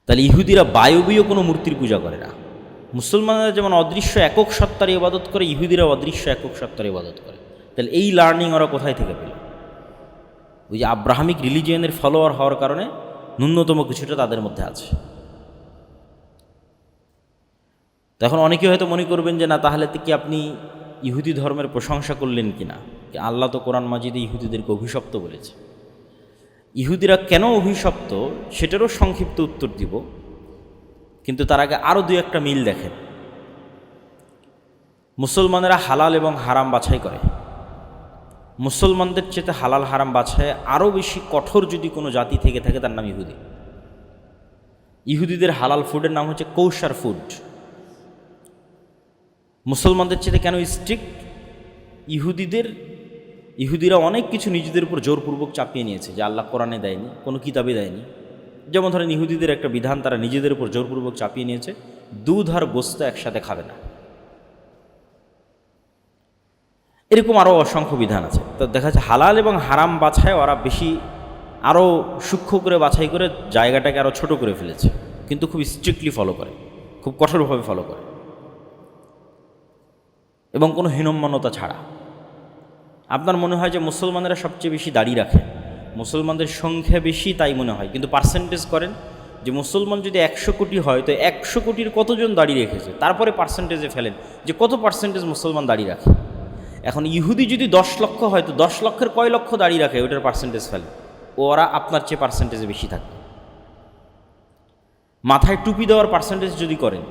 তাহলে ইহুদিরা বায়বীয় কোনো মূর্তির পূজা করে না। মুসলমানরা যেমন অদৃশ্য একক সত্তার ইবাদত করে, ইহুদিরা অদৃশ্য একক সত্তার ইবাদত করে। তাহলে এই লার্নিং ওরা কোথায় থেকে পেল? ওই যে আব্রাহামিক রিলিজিয়নের ফলোয়ার হওয়ার কারণে ন্যূনতম কিছুটা তাদের মধ্যে আছে। তো এখন অনেকে হয়তো মনে করবেন যে না, তাহলে তো কি আপনি ইহুদি ধর্মের প্রশংসা করলেন কিনা? আল্লাহ তো কোরআন মাজিদে ইহুদিদেরকে অভিশপ্ত বলেছে। ইহুদিরা কেন অভিশপ্ত সেটারও সংক্ষিপ্ত উত্তর দিব, কিন্তু তার আগে আরও দুই একটা মিল দেখেন। মুসলমানেরা হালাল এবং হারাম বাছাই করে। মুসলমানদের চেয়ে হালাল হারাম বাছাই আরও বেশি কঠোর যদি কোনো জাতি থেকে থাকে, তার নাম ইহুদি। ইহুদিদের হালাল ফুডের নাম হচ্ছে কৌশার ফুড। মুসলমানদের চেয়ে কেন স্ট্রিক্ট? ইহুদিরা অনেক কিছু নিজেদের উপর জোরপূর্বক চাপিয়ে নিয়েছে, যে আল্লাহ কোরআনে দেয়নি, কোনো কিতাবে দেয়নি। যেমন ধরেন ইহুদিদের একটা বিধান তারা নিজেদের উপর জোরপূর্বক চাপিয়ে নিয়েছে, দুধ আর গোস্ত একসাথে খাবে না। এরকম আরও অসংখ্য বিধান আছে। তো দেখা যাচ্ছে হালাল এবং হারাম বাছায় ওরা বেশি আরও সূক্ষ্ম করে বাছাই করে জায়গাটাকে আরও ছোট করে ফেলেছে, কিন্তু খুব স্ট্রিক্টলি ফলো করে, খুব কঠোরভাবে ফলো করে, এবং কোনো হীনম্মন্যতা ছাড়া। আপনার মনে হয় যে মুসলমানেরা সবচেয়ে বেশি দাড়ি রাখে, মুসলমানদের সংখ্যা বেশি তাই মনে হয়, কিন্তু পার্সেন্টেজ করেন যে মুসলমান যদি 100 কোটি হয় তো 100 কোটির কতজন দাড়ি রেখেছে, তারপরে পার্সেন্টেজে ফেলেন যে কত পার্সেন্টেজ মুসলমান দাড়ি রাখে। এখন ইহুদি যদি 10 লক্ষ হয় তো 10 লক্ষের কয় লক্ষ দাড়ি রাখে, ওইটার পার্সেন্টেজ ফেলে, ওরা আপনার চেয়ে পার্সেন্টেজে বেশি থাকবে। মাথায় টুপি দেওয়ার পার্সেন্টেজ যদি করেন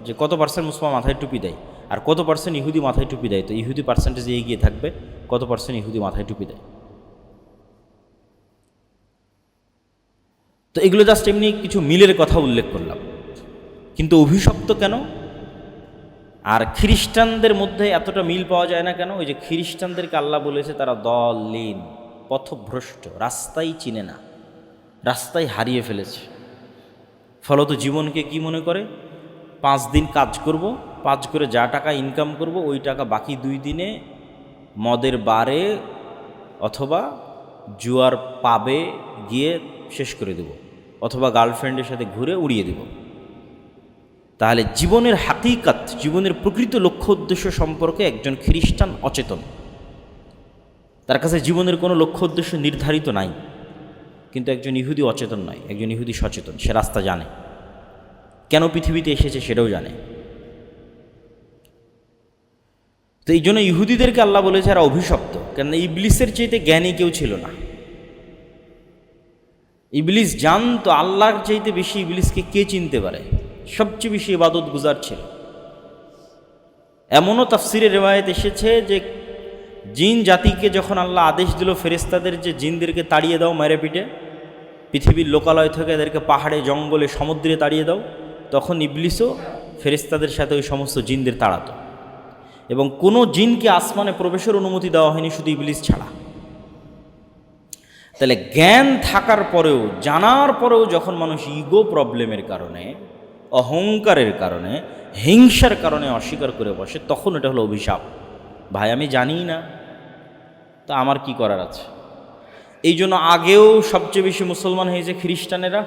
যে কত পার্সেন্ট মুসলমান মাথায় টুপি দেয় আর কত পার্সেন্ট ইহুদি মাথায় টুপি দেয়, তো ইহুদি পার্সেন্টেজে এগিয়ে থাকবে কত পার্সেন্ট ইহুদি মাথায় টুপি দেয়। তো এগুলো জাস্ট এমনি কিছু মিলের কথা উল্লেখ করলাম। কিন্তু অভিশপ্ত কেন? আর খ্রিস্টানদের মধ্যে এতটা মিল পাওয়া যায় না কেন? ওই যে খ্রিস্টানদেরকে আল্লাহ বলেছে তারা দলহীন, পথভ্রষ্ট, রাস্তাই চিনে না, রাস্তায় হারিয়ে ফেলেছে। ফলত জীবনকে কি মনে করে? 5 দিন কাজ করব, 5 করে যা টাকা ইনকাম করব ওই টাকা বাকি 2 দিনে মদের বারে অথবা জুয়ার পাবে গিয়ে শেষ করে দেব, অথবা গার্লফ্রেন্ডের সাথে ঘুরে উড়িয়ে দেব। তাহলে জীবনের হাকিকাত, জীবনের প্রকৃত লক্ষ্য উদ্দেশ্য সম্পর্কে একজন খ্রিস্টান অচেতন। তার কাছে জীবনের কোনো লক্ষ্য উদ্দেশ্য নির্ধারিত নাই। কিন্তু একজন ইহুদি অচেতন নয়, একজন ইহুদি সচেতন, সে রাস্তা জানে, কেন পৃথিবীতে এসেছে সেটাও জানে। তো এই জন্য ইহুদিদেরকে আল্লাহ বলেছে এরা অভিশপ্ত, কেন ইবলিসের চাইতে জ্ঞানী কেউ ছিল না। ইবলিস জানতো আল্লাহর চাইতে বেশি ইবলিসকে কে চিনতে পারে, সবচেয়ে বেশি ইবাদত গুজার ছিল। এমনও তাফসিরে রিওয়ায়াত এসেছে যে জিন জাতিকে যখন আল্লাহ আদেশ দিল ফেরেশতাদের যে জিনদেরকে তাড়িয়ে দাও মেরে পিটে, পৃথিবীর লোকালয় থেকে এদেরকে পাহাড়ে জঙ্গলে সমুদ্রে তাড়িয়ে দাও, তখন ইবলিসও ফেরেশতাদের সাথে ওই সমস্ত জিনদের তাড়াতো। এবং কোনো জিনকে আসমানে প্রবেশের অনুমতি দেওয়া হয়নি, শুধু ইবলিস ছাড়া। তাহলে জ্ঞান থাকার পরেও, জানার পরেও যখন মানুষ ইগো প্রবলেমের কারণে, অহংকারের কারণে, হিংসার কারণে অস্বীকার করে বসে, তখন এটা হলো অভিশাপ। ভাই আমি জানিই না, তা আমার কি করার আছে? এই জন্য আগেও সবচেয়ে বেশি মুসলমান হয়েছে খ্রিস্টানেরা,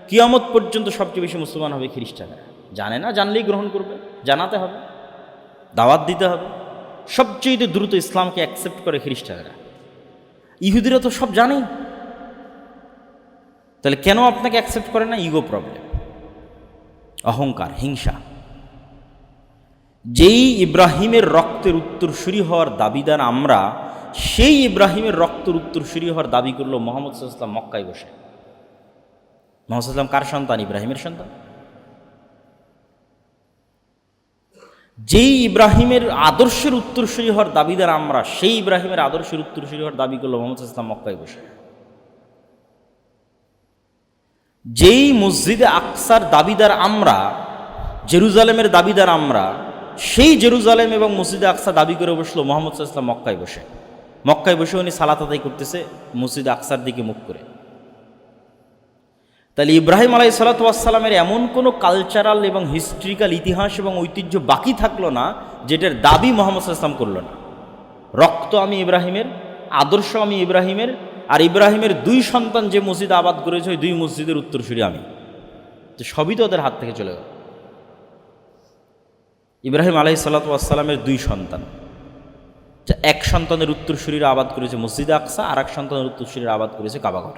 কিয়ামত পর্যন্ত সবচেয়ে বেশি মুসলমান হবে খ্রিস্টানেরা। জানে না, জানলেই গ্রহণ করবে, জানাতে হবে, দাওয়াত দিতে হবে। সবচেয়ে দ্রুত ইসলামকে অ্যাকসেপ্ট করে খ্রিস্টানেরা। ইহুদিরা তো সব জানেই, তাহলে কেন আপনাকে অ্যাকসেপ্ট করে না? ইগো প্রবলেম, অহংকার, হিংসা। যেই ইব্রাহিমের রক্তের উত্তরসূরি হওয়ার দাবিদার আমরা, সেই ইব্রাহিমের রক্তের উত্তরসূরি হওয়ার দাবি করলো মুহাম্মদ সাল্লাল্লাহু আলাইহি ওয়াসাল্লাম মক্কায় বসে। মুহাম্মদ সাল্লাল্লাহু আলাইহি ওয়াসাল্লাম কার সন্তান? ইব্রাহিমের সন্তান। যেই ইব্রাহিমের আদর্শের উত্তরসূরি হওয়ার দাবিদার আমরা, সেই ইব্রাহিমের আদর্শের উত্তরসূরি হওয়ার দাবি করলো মুহাম্মদ সাল্লাল্লাহু আলাইহি ওয়াসাল্লাম মক্কায় বসে। যেই মসজিদে আকসার দাবিদার আমরা, জেরুজালেমের দাবিদার আমরা, সেই জেরুজালেম এবং মসজিদে আকসা দাবি করে বসলো মুহাম্মদ সাল্লাল্লাহু আলাইহি ওয়াসাল্লাম মক্কায় বসে। মক্কায় বসে উনি সালাত আদায় করতেছে মসজিদে আকসার দিকে মুখ করে। তাহলে ইব্রাহিম আলাইহিস সালাতু ওয়াস সালামের এমন কোনো কালচারাল এবং হিস্ট্রিক্যাল ইতিহাস এবং ঐতিহ্য বাকি থাকলো না যেটার দাবি মুহাম্মদ সাল্লাল্লাহু আলাইহি ওয়াসাল্লাম করলো না। রক্ত আমি ইব্রাহিমের, আদর্শ আমি ইব্রাহিমের, আর ইব্রাহিমের 2 সন্তান যে মসজিদ আবাদ করেছে ওই 2 মসজিদের উত্তরসূরি আমি। তো সবই তো ওদের হাত থেকে চলে গেল। ইব্রাহিম আলাইহিসসালাতু ওয়াসসালামের 2 সন্তান, এক সন্তানের উত্তরসূরিরা আবাদ করেছে মসজিদে আকসা, আর এক সন্তানের উত্তরসূরিরা আবাদ করেছে কাবাঘর।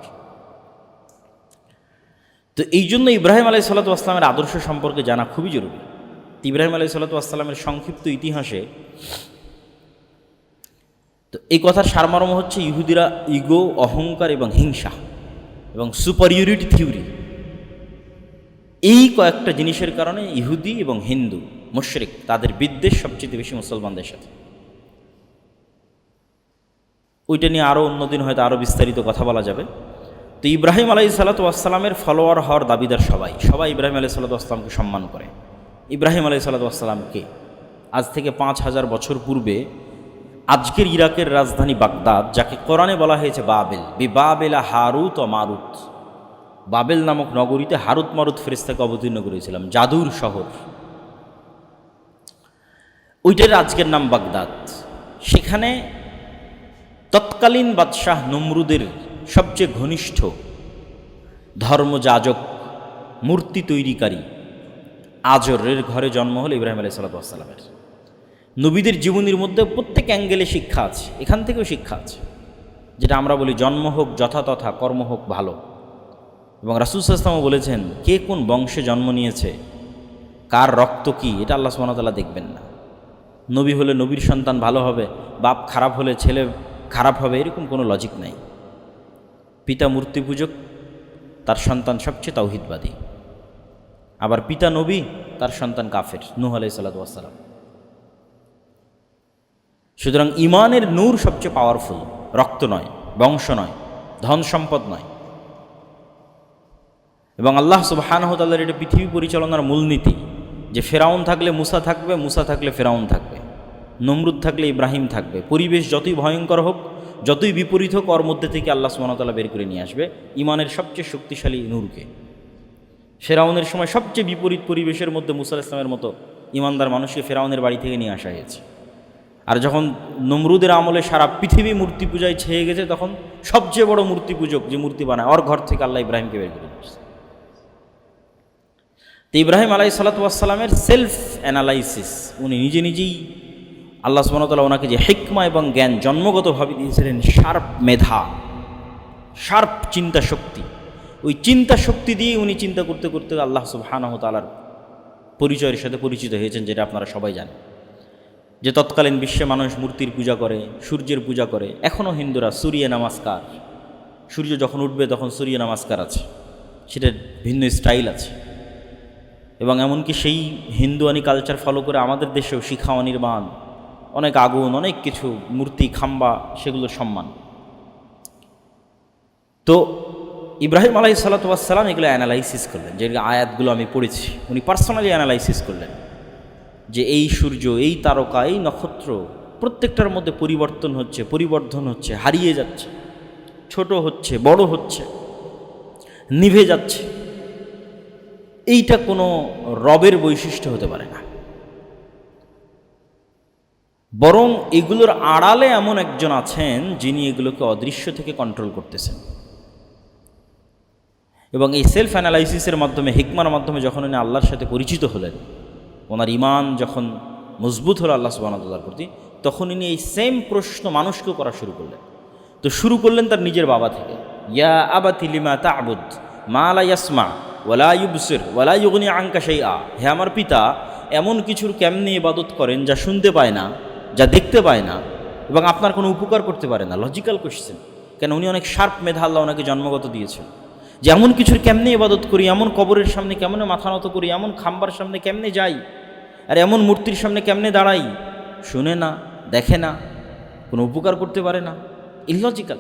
তো এই জন্য ইব্রাহিম আলাইহিসসালাতু ওয়াসসালামের আদর্শ সম্পর্কে জানা খুবই জরুরি। ইব্রাহিম আলাইহিসসালাতু ওয়াসসালামের সংক্ষিপ্ত ইতিহাসে তো এই কথার সারমর্ম হচ্ছে ইহুদিরা ইগো, অহংকার এবং হিংসা এবং সুপারিয়রিটি থিওরি, এই কয়েকটা জিনিসের কারণে ইহুদি এবং হিন্দু মুশরিক তাদের বিদ্বেষ সবচেয়ে বেশি মুসলমানদের সাথে। ওইটা নিয়ে আরও অন্যদিন হয়তো আরও বিস্তারিত কথা বলা যাবে। তো ইব্রাহিম আলাইহিসসালাতু ওয়াসসালামের ফলোয়ার হওয়ার দাবিদার সবাই ইব্রাহিম আলাইহিসসালাতু ওয়াসসালামকে সম্মান করে। ইব্রাহিম আলাইহিসসালাতু ওয়াসসালামকে আজ থেকে 5000 বছর পূর্বে আজকের ইরাকের রাজধানী বাগদাদ, যাকে কোরআনে বলা হয়েছে বাবেল, বিবাবেলা হারুত ও মারুত, বাবেল নামক নগরীতে হারুত মারুত ফেরেশতাকে অবতীর্ণ করেছিলাম, জাদুর শহর। ওইটার আজকের নাম বাগদাদ। সেখানে তৎকালীন বাদশাহ নমরুদের সবচেয়ে ঘনিষ্ঠ ধর্মযাজক, মূর্তি তৈরিকারী আজরের ঘরে জন্ম হলো ইব্রাহিম আলাইহিসসালাতু ওয়াসসালামের। নবীদের জীবনীর মধ্যে প্রত্যেক অ্যাঙ্গেলে শিক্ষা আছে, এখান থেকেও শিক্ষা আছে, যেটা আমরা বলি জন্ম হোক যথাতথা, কর্ম হোক ভালো। এবং রাসূল সাল্লাল্লাহু আলাইহি ওয়াসাল্লাম বলেছেন, কে কোন বংশে জন্ম নিয়েছে, কার রক্ত কি, এটা আল্লাহ সুবহানাহু ওয়া তাআলা দেখবেন না। নবী হলে নবীর সন্তান ভালো হবে, বাপ খারাপ হলে ছেলে খারাপ হবে, এরকম কোনো লজিক নাই। পিতা মূর্তি পূজক, তার সন্তান সবচেয়ে তাওহীদবাদী। আবার পিতা নবী, তার সন্তান কাফের, নূহ আলাইহিসসালাতু ওয়াসসালাম। সুতরাং ইমানের নূর সবচেয়ে পাওয়ারফুল, রক্ত নয়, বংশ নয়, ধন সম্পদ নয়। এবং আল্লাহ সুবহানাহু ওয়া তাআলার এটা পৃথিবী পরিচালনার মূলনীতি, যে ফেরাউন থাকলে মুসা থাকবে, মুসা থাকলে ফেরাউন থাকবে, নমরুদ থাকলে ইব্রাহিম থাকবে। পরিবেশ যতই ভয়ঙ্কর হোক, যতই বিপরীত হোক, ওর মধ্যে থেকে আল্লাহ সুবহানাহু ওয়া তাআলা বের করে নিয়ে আসবে ইমানের সবচেয়ে শক্তিশালী নূরকে। ফেরাউনের সময় সবচেয়ে বিপরীত পরিবেশের মধ্যে মুসা আলাইহিস সালামের মতো ইমানদার মানুষকে ফেরাউনের বাড়ি থেকে নিয়ে আসা হয়েছে। আর যখন নমরুদের আমলে সারা পৃথিবী মূর্তি পূজায় ছেয়ে গেছে, তখন সবচেয়ে বড় মূর্তি পূজক যে মূর্তি বানায়, ওর ঘর থেকে আল্লাহ ইব্রাহিমকে বের করে দিয়েছে। তো ইব্রাহিম আলাইহিসসালাতু ওয়াসসালামের সেলফ অ্যানালাইসিস, উনি নিজেই আল্লাহ সুবহানাহু ওয়া তাআলা ওনাকে যে হিকমা এবং জ্ঞান জন্মগতভাবে দিয়েছিলেন, শার্প মেধা, শার্প চিন্তা শক্তি, ওই চিন্তা শক্তি দিয়ে উনি চিন্তা করতে করতে আল্লাহ সুবহানাহু ওয়া তাআলার পরিচয়ের সাথে পরিচিত হয়েছেন, যেটা আপনারা সবাই জানেন। যে তৎকালীন বিশ্বে মানুষ মূর্তির পূজা করে, সূর্যের পূজা করে। এখনও হিন্দুরা সূর্য নমস্কার, সূর্য যখন উঠবে তখন সূর্য নমস্কার আছে, সেটার ভিন্ন স্টাইল আছে। এবং এমনকি সেই হিন্দুয়ানি কালচার ফলো করে আমাদের দেশেও শিখা অনির্বাণ, অনেক আগুন, অনেক কিছু মূর্তি, খাম্বা, সেগুলোর সম্মান। তো ইব্রাহিম আলাইহিসসালাতু ওয়াসসালাম এগুলো অ্যানালাইসিস করলেন, যে আয়াতগুলো আমি পড়েছি, উনি পার্সোনালি অ্যানালাইসিস করলেন যে এই সূর্য, এই তারকা, এই নক্ষত্র প্রত্যেকটার মধ্যে পরিবর্ধন হচ্ছে, হারিয়ে যাচ্ছে, ছোট হচ্ছে, বড় হচ্ছে, নিভে যাচ্ছে। এইটা কোনো রবের বৈশিষ্ট্য হতে পারে না, বরং এগুলোর আড়ালে এমন একজন আছেন যিনি এগুলোকে অদৃশ্য থেকে কন্ট্রোল করতেছেন। এবং এই সেলফ অ্যানালাইসিসের মাধ্যমে, হিকমার মাধ্যমে যখন উনি আল্লাহর সাথে পরিচিত হলেন, ওনার ইমান যখন মজবুত হলো আল্লাহ সুবহানাহু ওয়া তাআলার প্রতি, তখন উনি এই সেম প্রশ্ন মানুষকেও করা শুরু করলেন। তো শুরু করলেন তার নিজের বাবা থেকে, ইয়া আবাতি লিমা তা'বুদ মা লা ইয়াসমা ওয়ালা ইউবসির ওয়ালা ইউগনি আনকা শাইআ, হে আমার পিতা, এমন কিছুর কেমনে ইবাদত করেন যা শুনতে পায় না, যা দেখতে পায় না, এবং আপনার কোনো উপকার করতে পারে না। লজিক্যাল কোশ্চেন, কেন উনি অনেক শার্প মেধা আল্লাহ ওনাকে জন্মগত দিয়েছেন, যে এমন কিছুর কেমনে ইবাদত করি, এমন কবরের সামনে কেমনে মাথা নত করি, এমন খাম্বার সামনে কেমনে যাই, আর এমন মূর্তির সামনে কেমনে দাঁড়াই, শুনে না, দেখে না, কোনো উপকার করতে পারে না, ইললজিক্যাল।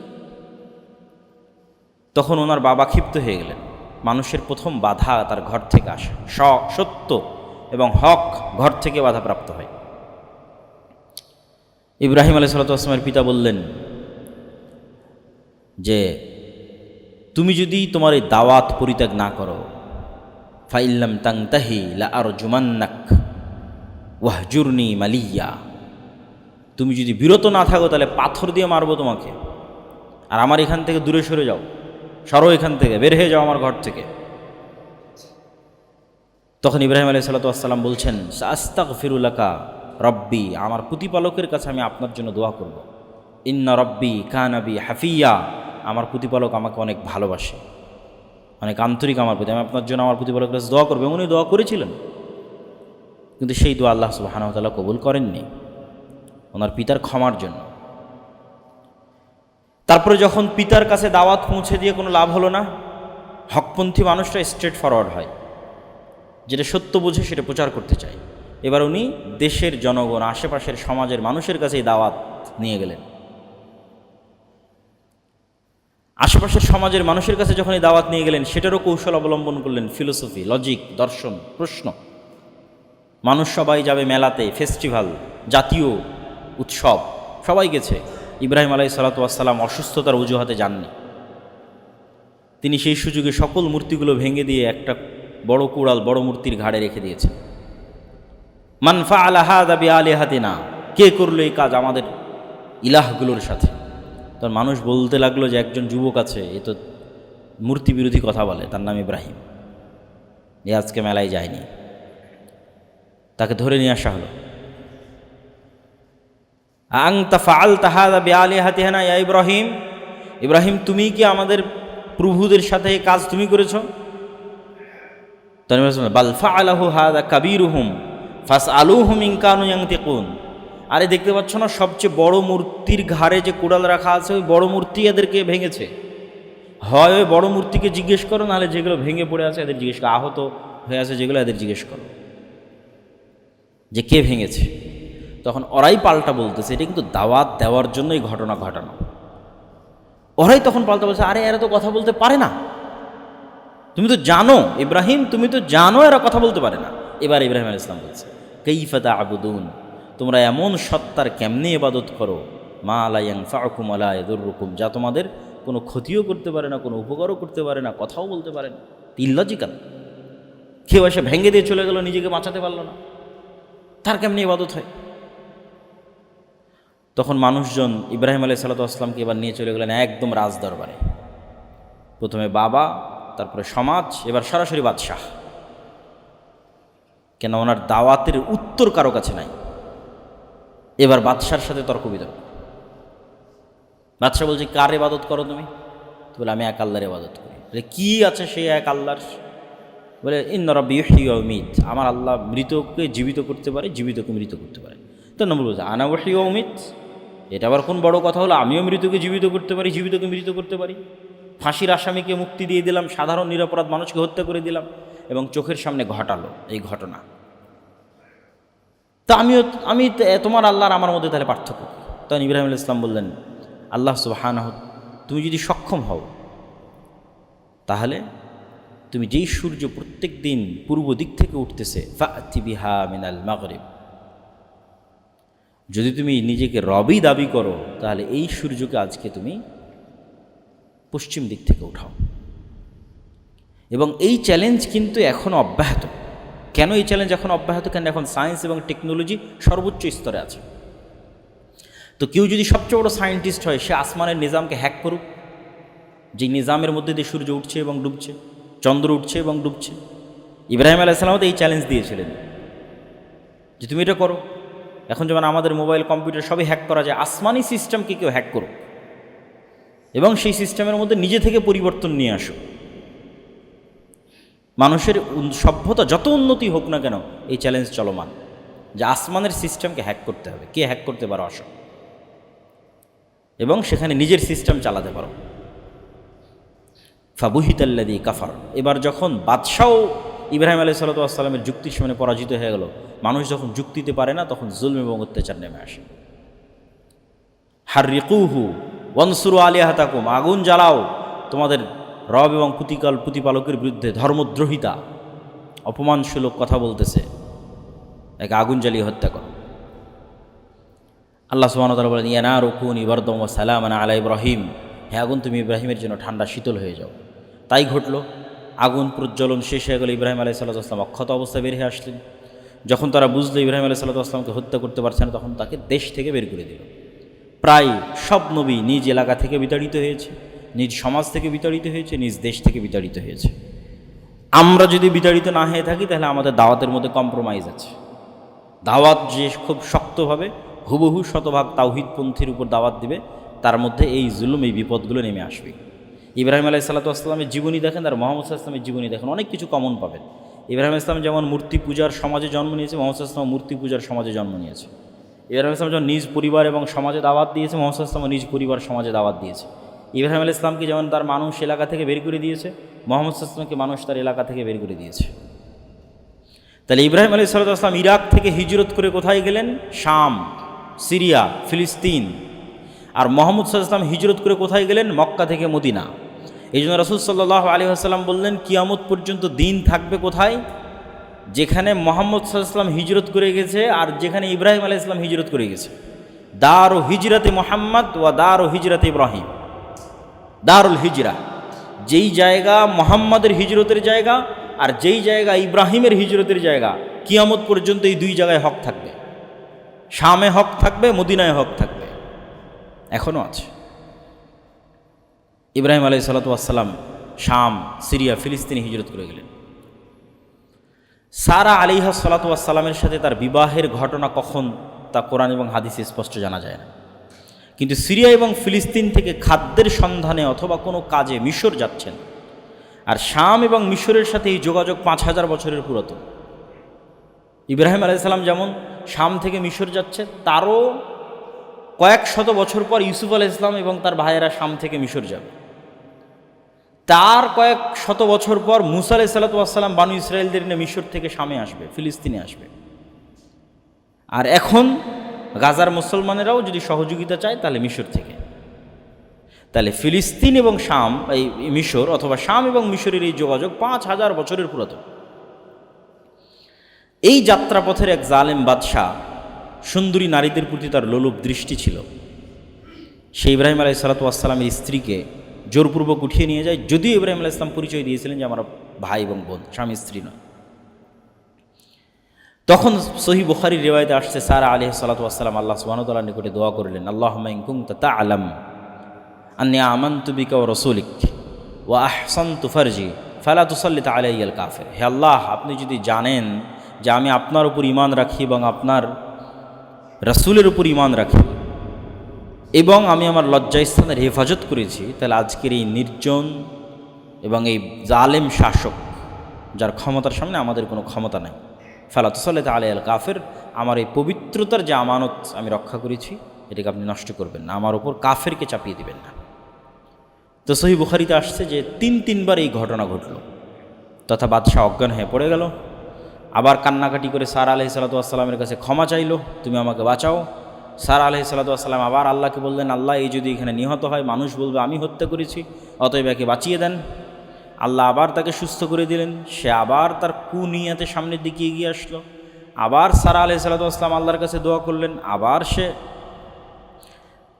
তখন ওনার বাবা ক্ষিপ্ত হয়ে গেলেন। মানুষের প্রথম বাধা তার ঘর থেকে আসে, সত্য এবং হক ঘর থেকে বাধাপ্রাপ্ত হয়। ইব্রাহিম আলাইহিসসালাতু ওয়াসসালামের পিতা বললেন যে তুমি যদি তোমার এই দাওয়াত পরিত্যাগ না করো, ফাইল্লাম তাংতাহি লা আরজুমান্নাক ওয়াহজুরনি মালিয়া, তুমি যদি বিরত না থাকো তাহলে পাথর দিয়ে মারবো তোমাকে, আর আমার এখান থেকে দূরে সরে যাও, সরো, এখান থেকে বের হয়ে যাও আমার ঘর থেকে। তখন ইব্রাহিম আলাইহিস সালাতু ওয়াস সালাম বলছেন, আস্তাগফিরু লাকা রব্বি, আমার প্রতিপালকের কাছে আমি আপনার জন্য দোয়া করব। ইন্না রব্বি কানা বি হাফিয়া, আমার প্রতিপালক আমাকে অনেক ভালোবাসে, অনেক আন্তরিক আমার প্রতি, আমি আপনার জন্য আমার প্রতিপালকের কাছে দোয়া করবো। উনি দোয়া করেছিলেন, কিন্তু সেই দোয়া আল্লাহ সুবহানাহু ওয়া তাআলা কবুল করেননি ওনার পিতার ক্ষমার জন্য। তারপরে যখন পিতার কাছে দাওয়াত পৌঁছে দিয়ে কোনো লাভ হলো না, হকপন্থী মানুষটা স্ট্রেট ফরওয়ার্ড হয়, যেটা সত্য বুঝে সেটা প্রচার করতে চায়। এবার উনি দেশের জনগণ, আশেপাশের সমাজের মানুষের কাছে এই দাওয়াত নিয়ে গেলেন। আশেপাশের সমাজের মানুষের কাছে যখন এই দাওয়াত নিয়ে গেলেন, সেটারও কৌশল অবলম্বন করলেন, ফিলোসফি, লজিক, দর্শন, প্রশ্ন। মানুষ সবাই যাবে মেলাতে, ফেস্টিভ্যাল, জাতীয় উৎসব, সবাই গেছে। ইব্রাহিম আলাইহিস সালাতু ওয়াস সালাম অসুস্থতার অজুহাতে যাননি। তিনি সেই সুযোগে সকল মূর্তিগুলো ভেঙে দিয়ে একটা বড় কুড়াল বড় মূর্তির ঘাড়ে রেখে দিয়েছেন। মান ফাআলা হাযা বিআলিহাতিনা, কে করলো এই কাজ আমাদের ইলাহগুলোর সাথে? তখন মানুষ বলতে লাগলো যে একজন যুবক আছে, এ তো মূর্তি বিরোধী কথা বলে, তার নাম ইব্রাহিম, এ আজকে মেলায় যায়নি। তাকে ধরে নিয়ে আসা হলো। আনতা ফাআলতা হাযা বিআলিহাতিনা ইয়া ইব্রাহিম, ইব্রাহিম তুমি কি আমাদের প্রভুদের সাথে এই কাজ তুমি করেছো? বাল ফাআলাহু হাযা কাবীরুহুম ফাসআলুহুম ইন কানু ইয়ানতিকুন। আরে দেখতে পাচ্ছ না, সবচেয়ে বড় মূর্তির ঘাড়ে যে কুড়াল রাখা আছে, ওই বড় মূর্তি এদেরকে ভেঙেছে। হয় ওই বড় মূর্তিকে জিজ্ঞেস করো, নাহলে যেগুলো ভেঙে পড়ে আছে এদের জিজ্ঞেস করো, আহত হয়ে আছে যেগুলো এদের জিজ্ঞেস করো যে কে ভেঙেছে। তখন ওরাই পাল্টা বলতেছে, এটা কিন্তু দাওয়াত দেওয়ার জন্য এই ঘটনা ঘটানো। ওরাই তখন পাল্টা বলছে, আরে এরা তো কথা বলতে পারে না, তুমি তো জানো ইব্রাহিম, তুমি তো জানো এরা কথা বলতে পারে না। এবার ইব্রাহিম আলাইহিস সালাম বলছে, কাইফা তা'বুদুন, তোমরা এমন সত্তার কেমনে ইবাদত করো, মা লা ইয়ানফাউকুম ওয়া লা ইয়াদুররুকুম, যা তোমাদের কোনো ক্ষতিও করতে পারে না, কোনো উপকারও করতে পারে না, কথাও বলতে পারে না। ইললজিক্যাল। কেউ এসে ভেঙে দিয়ে চলে গেল, নিজেকে বাঁচাতে পারলো না, তার কেমনে ইবাদত হয়? তখন মানুষজন ইব্রাহিম আলাইহিস সালাতু ওয়াস সালামকে এবার নিয়ে চলে গেলেন একদম রাজ দরবারে। প্রথমে বাবা, তারপরে সমাজ, এবার সরাসরি বাদশাহ। কেন ওনার দাওয়াতের উত্তর কারো কাছে নাই। এবার বাদশার সাথে তর্ক বিতর্ক। বাদশাহ বলছে, কার ইবাদত করো তুমি? বলে, আমি এক আল্লাহর ইবাদত করি। বলে, কি আছে সেই এক আল্লাহর? বলে, ইন্না রাব্বি ইউহয়ি ওয়া ইউমীত, আমার আল্লাহ মৃতকে জীবিত করতে পারে, জীবিতকে মৃত করতে পারে। তো নম্বর বলছে, আনা উহয়ি ওয়া উমীত, এটা আবার কোন বড় কথা হলো? আমিও মৃতকে জীবিত করতে পারি, জীবিতকে মৃত করতে পারি। ফাঁসির আসামিকে মুক্তি দিয়ে দিলাম, সাধারণ নিরপরাধ মানুষকে হত্যা করে দিলাম, এবং চোখের সামনে ঘটালো এই ঘটনা। তা আমি তোমার আল্লাহর আমার মধ্যে তাহলে পার্থক্য? তখন ইব্রাহিম আলাইহিস সালাম বললেন, আল্লাহ সুবহানাহু, তুমি যদি সক্ষম হও তাহলে তুমি যেই সূর্য প্রত্যেক দিন পূর্ব দিক থেকে উঠতেছে, ফাতি বিহা মিনাল মাগরিব, যদি তুমি নিজেকে রবই দাবি করো, তাহলে এই সূর্যকে আজকে তুমি পশ্চিম দিক থেকে উঠাও। এবং এই চ্যালেঞ্জ কিন্তু এখন অব্যাহত। কেন এই চ্যালেঞ্জ এখন অব্যাহত? কেন এখন সায়েন্স এবং টেকনোলজি সর্বোচ্চ স্তরে আছে। তো কেউ যদি সবচেয়ে বড় সায়েন্টিস্ট হয়, সে আসমানের নিজামকে হ্যাক করুক, যে নিজামের মধ্যে দিয়ে সূর্য উঠছে এবং ডুবছে, চন্দ্র উঠছে এবং ডুবছে। ইব্রাহিম আলাইহিস সালাম এই চ্যালেঞ্জ দিয়েছিলেন যে তুমি এটা করো। এখন যেমন আমাদের মোবাইল, কম্পিউটার সবই হ্যাক করা যায়, আসমানি সিস্টেমকে কেউ হ্যাক করুক এবং সেই সিস্টেমের মধ্যে নিজে থেকে পরিবর্তন নিয়ে আসো। মানুষের সভ্যতা যত উন্নতি হোক না কেন, এই চ্যালেঞ্জ চলমান যে আসমানের সিস্টেমকে হ্যাক করতে হবে। কে হ্যাক করতে পারো আসো, এবং সেখানে নিজের সিস্টেম চালাতে পারো। ফাবুহিতাল্লাযী কাফার। এবার যখন বাদশাহ ইব্রাহিম আলাইহিস সালাতু ওয়াস সালামের যুক্তির সামনে পরাজিত হয়ে গেল, মানুষ যখন যুক্তিতে পারে না, তখন জুলম এবং অত্যাচার নেমে আসে। হাররিকুহু ওয়ানসুরু আলিহাতাকুম, আগুন জ্বালাও তোমাদের রব এবং প্রতিপালকের বিরুদ্ধে। ধর্মদ্রোহিতা, অপমানসূলক কথা বলতেছে, একে আগুন জ্বালিয়ে হত্যা করো। আল্লাহ সুবহানাহু ওয়া তাআলা বলেন, ইয়া নারু কুনি বারদান ওয়া সালামান আলা ইব্রাহিম, হে আগুন তুমি ইব্রাহিমের জন্য ঠান্ডা শীতল হয়ে যাও। তাই ঘটল। আগুন প্রজ্বলন শেষ হয়ে গেল, ইব্রাহিম আলাইহিস সালাতু ওয়াস সালাম অক্ষত অবস্থায় বের হয়ে আসলেন। যখন তারা বুঝলো ইব্রাহিম আলাইহিস সালাতু ওয়াস সালামকে হত্যা করতে পারছে না, তখন তাকে দেশ থেকে বের করে দিল। প্রায় সব নবী নিজ এলাকা থেকে বিতাড়িত হয়েছে, নিজ সমাজ থেকে বিতাড়িত হয়েছে, নিজ দেশ থেকে বিতাড়িত হয়েছে। আমরা যদি বিতাড়িত না হয়ে থাকি তাহলে আমাদের দাওয়াতের মধ্যে কম্প্রোমাইজ আছে। দাওয়াত যে খুব শক্তভাবে হুবহু শতভাগ তাওহীদপন্থীর উপর দাওয়াত দিবে, তার মধ্যে এই জুলুম, এই বিপদগুলো নেমে আসবে। ইব্রাহিম আলাইহিসসালামের জীবনী দেখেন আর মোহাম্মদ সাল্লাল্লাহু আলাইহি ওয়াসাল্লামের জীবনী দেখেন, অনেক কিছু কমন পাবেন। ইব্রাহিম ইসলাম যেমন মূর্তি পূজার সমাজে জন্ম নিয়েছে, মোহাম্মদ সাল্লাল্লাহু আলাইহি ওয়াসাল্লাম মূর্তি পূজার সমাজে জন্ম নিয়েছে। ইব্রাহিম ইসলাম যখন নিজ পরিবার এবং সমাজে দাওয়াত দিয়েছে, মোহাম্মদ সাল্লাল্লাহু আলাইহি ওয়াসাল্লাম নিজ পরিবার সমাজে দাওয়াত দিয়েছে। ইব্রাহিম আলাইহিস সালামকে যেমন তার মানুষ এলাকা থেকে বের করে দিয়েছে, মোহাম্মদ সাল্লাল্লাহু আলাইহি ওয়াসাল্লামকে মানুষ তার এলাকা থেকে বের করে দিয়েছে। তাহলে ইব্রাহিম আলাইহিসসালাম ইরাক থেকে হিজরত করে কোথায় গেলেন? শাম, সিরিয়া, ফিলিস্তিন। আর মোহাম্মদ সাল্লাল্লাহু আলাইহি ওয়াসাল্লাম হিজরত করে কোথায় গেলেন? মক্কা থেকে মদিনা। এই জন্য রাসূল সাল্লাল্লাহু আলাইহি ওয়াসাল্লাম বললেন, কিয়ামত পর্যন্ত দিন থাকবে কোথায়? যেখানে মোহাম্মদ সাল্লাল্লাহু আলাইহি ওয়াসাল্লাম হিজরত করে গেছে আর যেখানে ইব্রাহিম আলাইহিস সালাম হিজরত করে গেছে। দারু হিজরাতে মোহাম্মদ ওয়া দারু হিজরাতে ইব্রাহিম, দারুল হিজরা, যেই জায়গা মোহাম্মদের হিজরতের জায়গা আর যেই জায়গা ইব্রাহিমের হিজরতের জায়গা, কিয়ামত পর্যন্ত এই দুই জায়গায় হক থাকবে। শামে হক থাকবে, মদিনায় হক থাকবে, এখনও আছে। ইব্রাহিম আলাইহিসসালাতু ওয়াসসালাম শাম, সিরিয়া, ফিলিস্তিনে হিজরত করে গেলেন। সারা আলাইহিসসালাতু ওয়াসসালামের সাথে তার বিবাহের ঘটনা কখন, তা কোরআন এবং হাদিসে স্পষ্ট জানা যায় না। কিন্তু সিরিয়া এবং ফিলিস্তিন থেকে খাদ্যের সন্ধানে অথবা কোনো কাজে মিশর যাচ্ছেন। আর শাম এবং মিশরের সাথে এই যোগাযোগ 5000 বছরের পুরাতন। ইব্রাহিম আলাইহিস সালাম যেমন শাম থেকে মিশর যাচ্ছে, তারও কয়েক শত বছর পর ইউসুফ আলাইহিস সালাম এবং তার ভাইয়েরা শাম থেকে মিশর যাবে। তার কয়েক শত বছর পর মুসা আলাইহিসসালাতু ওয়াসসালাম বানু ইসরায়েলদের নিয়ে মিশর থেকে শামে আসবে, ফিলিস্তিনে আসবে। আর এখন গাজার মুসলমানেরাও যদি সহযোগিতা চায় তাহলে মিশর থেকে। তাহলে ফিলিস্তিন এবং শাম, এই মিশর অথবা শাম এবং মিশরের এই যোগাযোগ 5000 বছরের পুরাতন। এই যাত্রাপথের এক জালেম বাদশাহ, সুন্দরী নারীদের প্রতি তার লোলুপ দৃষ্টি ছিল। সে ইব্রাহিম আলাইহিসসালাতু ওয়াসসালামের স্ত্রীকে জোরপূর্বক উঠিয়ে নিয়ে যায়, যদিও ইব্রাহিম আলাইহিস সালাম পরিচয় দিয়েছিলেন যে আমার ভাই এবং বোন, স্বামী স্ত্রী নয়। তখন সহিহ বুখারীর রিওয়ায়াতে আসছে, সারা আলাইহিসসালাতু ওয়াসসালাম আল্লাহ সুবহানাহু ওয়া তাআলার নিকটে দোয়া করলেন, আল্লাহুম্মা ইন কুনতা তা'লাম আন্নী আমানতু বিকা ওয়া রাসূলিক ওয়া আহসানতু ফারজি ফালা তুসাল্লিত আলাইয়াল কাফির। হে আল্লাহ, আপনি যদি জানেন যে আমি আপনার উপর ঈমান রাখি এবং আপনার রাসূলের উপর ঈমান রাখি এবং আমি আমার লজ্জাস্থানের হেফাজত করেছি, তাহলে আজকের এই নির্জন এবং এই জালেম শাসক, যার ক্ষমতার সামনে আমাদের কোনো ক্ষমতা নাই, ফালা তুসাল্লিত আলাইয়াল কাফির, আমার এই পবিত্রতার যে আমানত আমি রক্ষা করেছি এটাকে আপনি নষ্ট করবেন না, আমার উপর কাফেরকে চাপিয়ে দিবেন না। তো সহিহ বুখারীতে আসছে যে 3বার এই ঘটনা ঘটল, তথা বাদশাহ অজ্ঞান হয়ে পড়ে গেল। আবার কান্নাকাটি করে সারা আলাইহিসসালাতু ওয়াসসালামের কাছে ক্ষমা চাইল, তুমি আমাকে বাঁচাও। সারা আলাইহিসসালাতু ওয়াসসালাম আবার আল্লাহকে বললেন, আল্লাহ, এই যদি এখানে নিহত হয় মানুষ বলবে আমি হত্যা করেছি, অতএব একে বাঁচিয়ে দেন। আল্লাহ আবার তাকে সুস্থ করে দিলেন। সে আবার তার কুনিয়াতে সামনের দিকে এগিয়ে আসলো। আবার সারা আলাইহিসসালাতু ওয়াসসালাম আল্লাহর কাছে দোয়া করলেন, আবার সে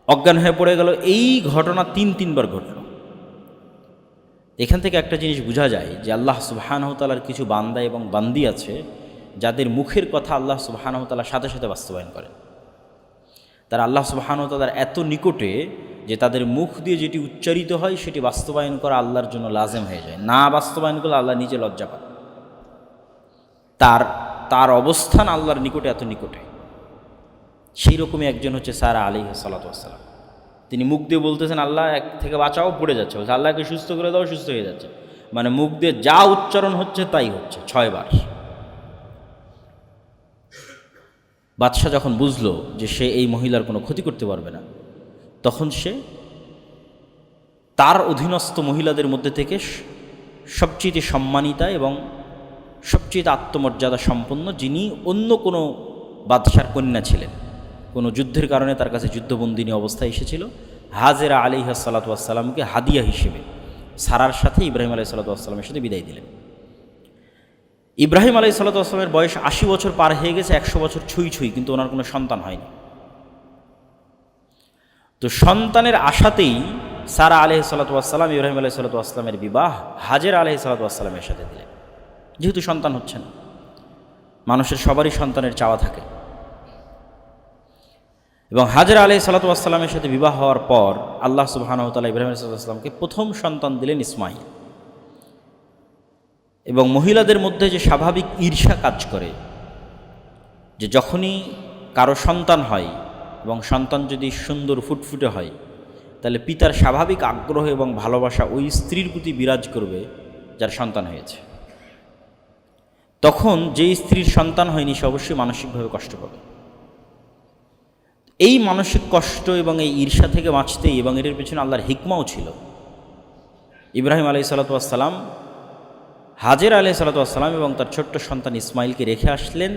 অজ্ঞান হয়ে পড়ে গেল। এই ঘটনা 3বার ঘটল। এখান থেকে একটা জিনিস বোঝা যায় যে আল্লাহ সুবহানাহু ওয়া তাআলার কিছু বান্দা এবং বান্দি আছে যাদের মুখের কথা আল্লাহ সুবহানাহু ওয়া তাআলা সাথে সাথে বাস্তবায়ন করেন। তারা আল্লাহ সুবহানাহু ওয়া তাআলার এত নিকটে যে তাদের মুখ দিয়ে যেটি উচ্চারিত হয় সেটি বাস্তবায়ন করা আল্লাহর জন্য লাজেম হয়ে যায়। না বাস্তবায়ন করলে আল্লাহ নিজে লজ্জা পান। তার অবস্থান আল্লাহর নিকটে এত নিকটে। সেই রকমই একজন হচ্ছে সারা আলাইহিসসালাতু ওয়াসসালাম। তিনি মুখ দিয়ে বলতেছেন, আল্লাহ এক থেকে বাঁচাও, পড়ে যাচ্ছে, বলছে আল্লাহকে সুস্থ করে দাও, সুস্থ হয়ে যাচ্ছে। মানে মুখ দিয়ে যা উচ্চারণ হচ্ছে তাই হচ্ছে 6 বার। বাদশাহ যখন বুঝলো যে সে এই মহিলার কোনো ক্ষতি করতে পারবে না, তখন সে তার অধীনস্থ মহিলাদের মধ্যে থেকে সবচেয়ে সম্মানিতা এবং সবচেয়ে আত্মমর্যাদা সম্পন্ন, যিনি অন্য কোনো বাদশার কন্যা ছিলেন, কোনো যুদ্ধের কারণে তার কাছে যুদ্ধবন্দিনী অবস্থায় এসেছিল, হাজেরা আলাইহিসসালাতু ওয়াসসালামকে হাদিয়া হিসেবে সারার সাথে ইব্রাহিম আলাইহিসসালাতু ওয়াসসালামের সাথে বিদায় দিলেন। ইব্রাহিম আলাইহিসসালাতু ওয়াসসালামের বয়স 80 বছর পার হয়ে গেছে, 100 বছর ছুঁই, কিন্তু ওনার কোনো সন্তান হয়নি। তো সন্তানের আশাতেই সারা আলাইহিসসালাতু ওয়াসসালাম ইব্রাহিম আলাইহিসসালাতু ওয়াসসালামের বিবাহ হাজেরা আলাইহিসসালাতু ওয়াসসালামের সাথে দিলেন। যেহেতু সন্তান হচ্ছে না, মানুষের সবারই সন্তানের চাওয়া থাকে, এবং হাজেরা আলাইহিসসালাতু ওয়াসসালামের সাথে বিবাহ হওয়ার পর আল্লাহ সুবহানাহু ওয়া তাআলা ইব্রাহিম আলাইহিসসালামকে প্রথম সন্তান দিলেন ইসমাঈল। এবং মহিলাদের মধ্যে যে স্বাভাবিক ঈর্ষা কাজ করে, যে যখনই কারো সন্তান হয় এবং সন্তান যদি সুন্দর ফুটফুটে হয়, তাহলে পিতার স্বাভাবিক আগ্রহ এবং ভালোবাসা ওই স্ত্রীর প্রতি বিরাজ করবে যার সন্তান হয়েছে। তখন যেই স্ত্রীর সন্তান হয়নি সে অবশ্যই মানসিকভাবে কষ্ট পাবে। এই মানসিক কষ্ট এবং এই ঈর্ষা থেকে বাঁচতেই, এবং এর পেছনে আল্লাহর হিকমাও ছিল। ইব্রাহিম আলাইহিস সালাতু ওয়াস সালাম, হাজের আলাইহিস সালাতু ওয়াস সালাম এবং তার ছোট্ট সন্তান ইসমাইলকে রেখে আসলেন